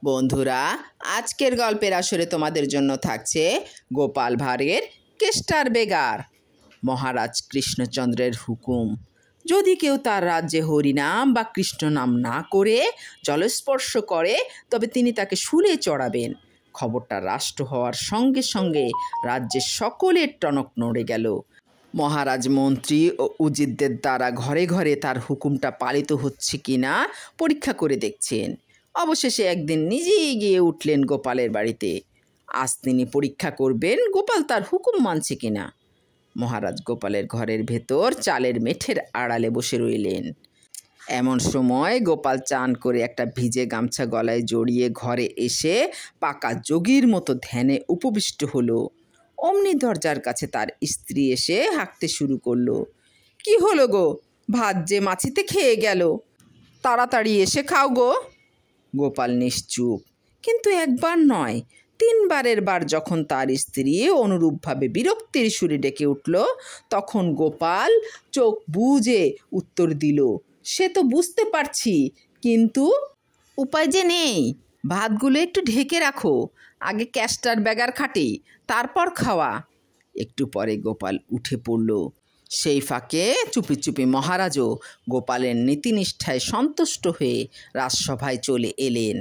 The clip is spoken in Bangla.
বন্ধুরা, আজকের গল্পের আসরে তোমাদের জন্য থাকছে গোপাল ভাঁড়ের কেষ্টার বেগার। মহারাজ কৃষ্ণচন্দ্রের হুকুম, যদি কেউ তার রাজ্যে হরিনাম বা কৃষ্ণ নাম না করে জলস্পর্শ করে তবে তিনি তাকে শুলে চড়াবেন। খবরটা রাষ্ট্র হওয়ার সঙ্গে সঙ্গে রাজ্যের সকলের টনক নড়ে গেল। মহারাজ মন্ত্রী ও উজিরদের দ্বারা ঘরে ঘরে তার হুকুমটা পালিত হচ্ছে কিনা পরীক্ষা করে দেখছেন। অবশেষে একদিন নিজেই গিয়ে উঠলেন গোপালের বাড়িতে। আজ তিনি পরীক্ষা করবেন গোপাল তার হুকুম মানছে কিনা। মহারাজ গোপালের ঘরের ভেতর চালের মেঠের আড়ালে বসে রইলেন। এমন সময় গোপাল চান করে একটা ভিজে গামছা গলায় জড়িয়ে ঘরে এসে পাকা যোগীর মতো ধ্যানে উপবিষ্ট হলো। অমনি দরজার কাছে তার স্ত্রী এসে হাঁকতে শুরু করলো, কি হলো গো, ভাত যে মাছিতে খেয়ে গেল, তাড়াতাড়ি এসে খাও গো। গোপাল নিশ্চুপ, কিন্তু একবার নয়, তিনবারের বার যখন তার স্ত্রী অনুরূপভাবে বিরক্তির সুরে ডেকে উঠল, তখন গোপাল চোখ বুজে উত্তর দিল, সে তো বুঝতে পারছি, কিন্তু উপায় যে নেই। ভাতগুলো একটু ঢেকে রাখো, আগে কেষ্টার বেগার খাটি, তারপর খাওয়া। একটু পরে গোপাল উঠে পড়ল। সেই ফাঁকে চুপি চুপি মহারাজও গোপালের নীতিনিষ্ঠায় সন্তুষ্ট হয়ে রাজসভায় চলে এলেন।